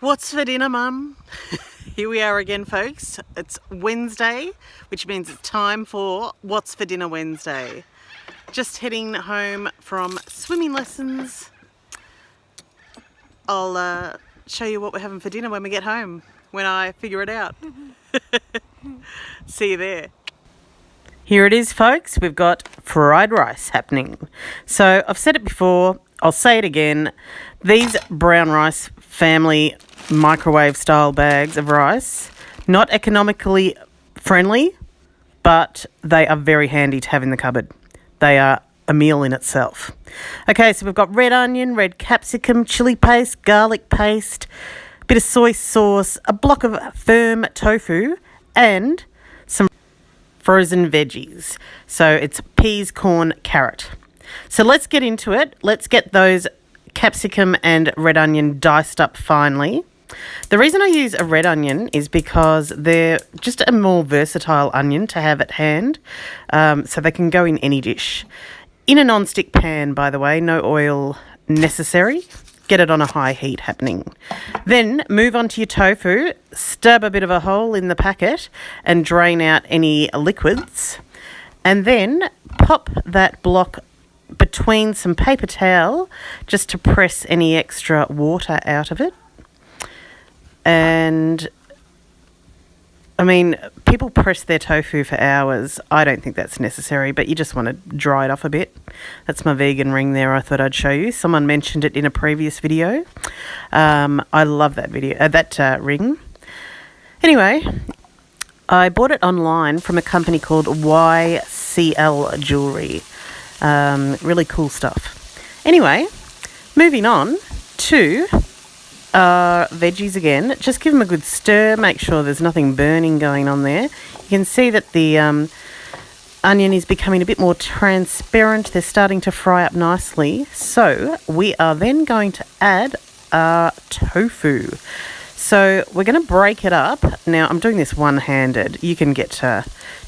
What's for dinner, Mum? Here we are again, folks. It's Wednesday, which means it's time for What's for Dinner Wednesday. Just heading home from swimming lessons. I'll show you what we're having for dinner when we get home, when I figure it out. See you there. Here it is, folks. We've got fried rice happening. So I've said it before, I'll say it again. These brown rice family microwave style bags of rice, not economically friendly, but they are very handy to have in the cupboard. They are a meal in itself. Okay, so we've got red onion, red capsicum, chili paste, garlic paste, a bit of soy sauce, a block of firm tofu, and some frozen veggies. So it's peas, corn, carrot. So let's get into it. Let's get those capsicum and red onion diced up finely. The reason I use a red onion is because they're just a more versatile onion to have at hand, so they can go in any dish. In a non-stick pan, by the way, no oil necessary. Get it on a high heat happening. Then move on to your tofu, stab a bit of a hole in the packet and drain out any liquids, and then pop that block between some paper towel just to press any extra water out of it. And I mean, people press their tofu for hours. I don't think that's necessary, but you just want to dry it off a bit. That's my vegan ring there I thought I'd show you. Someone mentioned it in a previous video. I love that video, that ring. Anyway, I bought it online from a company called YCL Jewellery. Really cool stuff. Anyway, moving on to veggies again. Just give them a good stir. Make sure there's nothing burning going on there. You can see that the onion is becoming a bit more transparent. They're starting to fry up nicely. So we are then going to add our tofu. So we're going to break it up. Now I'm doing this one-handed. You can get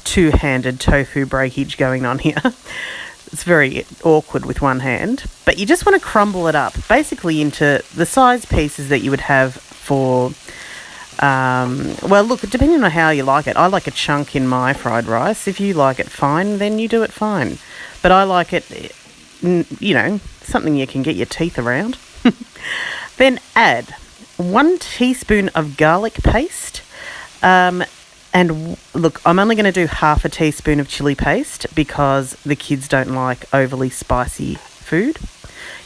two-handed tofu breakage going on here. It's very awkward with one hand, but you just want to crumble it up basically into the size pieces that you would have for, well, look, depending on how you like it. I like a chunk in my fried rice. If you like it fine, then you do it fine. But I like it, you know, something you can get your teeth around. Then add 1 teaspoon of garlic paste. And look, I'm only going to do half a teaspoon of chili paste because the kids don't like overly spicy food.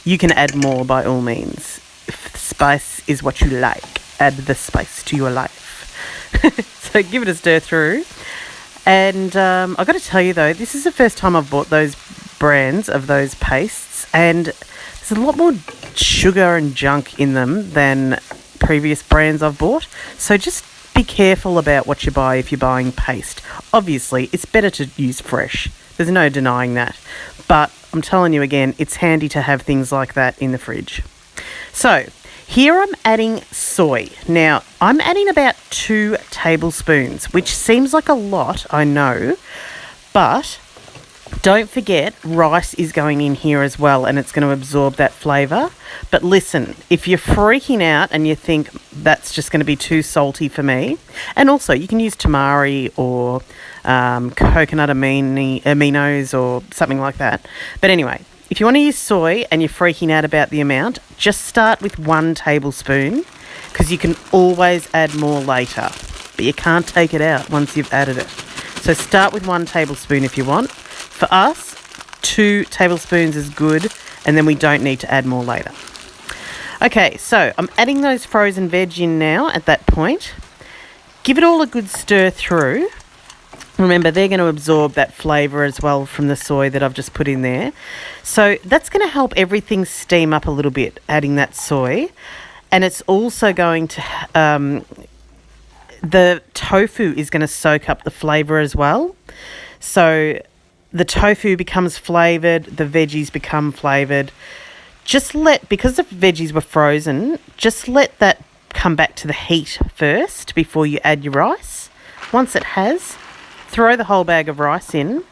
You can add more by all means. If spice is what you like, add the spice to your life. So give it a stir through. And I've got to tell you though, this is the first time I've bought those brands of those pastes, and there's a lot more sugar and junk in them than previous brands I've bought. So just be careful about what you buy if you're buying paste. Obviously, it's better to use fresh. There's no denying that. But I'm telling you again, it's handy to have things like that in the fridge. So here I'm adding soy. Now, I'm adding about 2 tablespoons, which seems like a lot, I know. But don't forget, rice is going in here as well, and it's going to absorb that flavour. But listen, if you're freaking out and you think that's just going to be too salty for me, and also you can use tamari or coconut aminos or something like that. But anyway, if you want to use soy and you're freaking out about the amount, just start with 1 tablespoon because you can always add more later, but you can't take it out once you've added it. So start with 1 tablespoon if you want. For us, 2 tablespoons is good, and then we don't need to add more later. Okay, so I'm adding those frozen veg in now at that point. Give it all a good stir through. Remember, they're going to absorb that flavour as well from the soy that I've just put in there. So that's going to help everything steam up a little bit, adding that soy. And it's also going to, the tofu is going to soak up the flavour as well. So the tofu becomes flavoured, the veggies become flavoured. Because the veggies were frozen, just let that come back to the heat first before you add your rice. Once it has, throw the whole bag of rice in.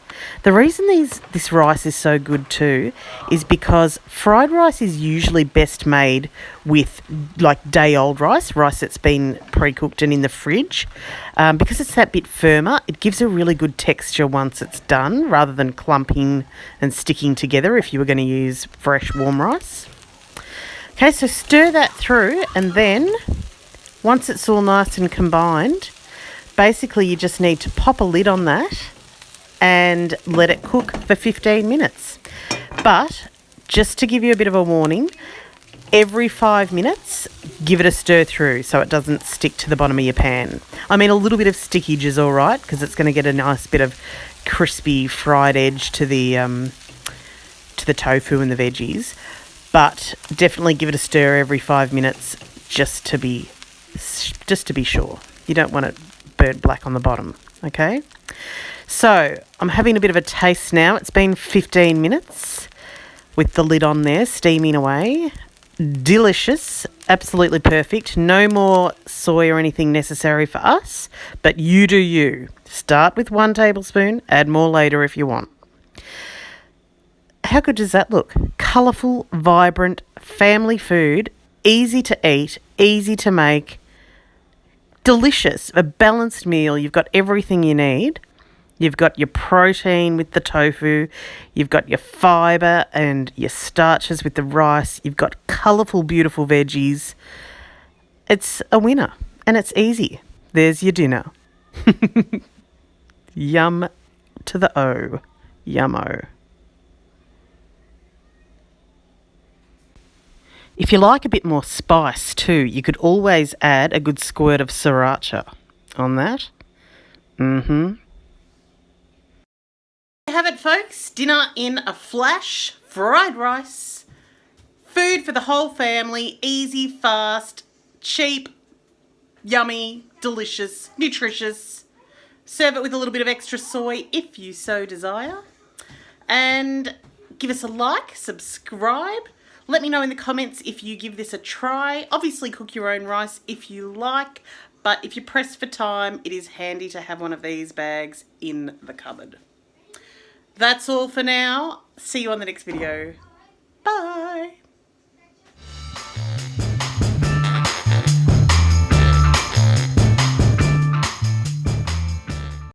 The reason this rice is so good too is because fried rice is usually best made with like day-old rice that's been pre-cooked and in the fridge. Because it's that bit firmer, it gives a really good texture once it's done rather than clumping and sticking together if you were going to use fresh warm rice. Okay, so stir that through, and then once it's all nice and combined, basically you just need to pop a lid on that and let it cook for 15 minutes. But just to give you a bit of a warning, every 5 minutes, give it a stir through so it doesn't stick to the bottom of your pan. I mean, a little bit of stickage is all right because it's going to get a nice bit of crispy fried edge to the tofu and the veggies. But definitely give it a stir every 5 minutes just to be sure. You don't want it burnt black on the bottom, okay? So I'm having a bit of a taste now. It's been 15 minutes with the lid on there, steaming away. Delicious, absolutely perfect. No more soy or anything necessary for us, but you do you. Start with 1 tablespoon, add more later if you want. How good does that look? Colourful, vibrant, family food, easy to eat, easy to make, delicious, a balanced meal. You've got everything you need. You've got your protein with the tofu, you've got your fibre and your starches with the rice, you've got colourful, beautiful veggies. It's a winner and it's easy. There's your dinner. Yum to the O. Yummo. If you like a bit more spice too, you could always add a good squirt of sriracha on that. You have it, folks. Dinner in a flash. Fried rice. Food for the whole family. Easy, fast, cheap, yummy, delicious, nutritious. Serve it with a little bit of extra soy if you so desire. And give us a like, subscribe. Let me know in the comments if you give this a try. Obviously cook your own rice if you like, but if you're pressed for time, it is handy to have one of these bags in the cupboard. That's all for now. See you on the next video.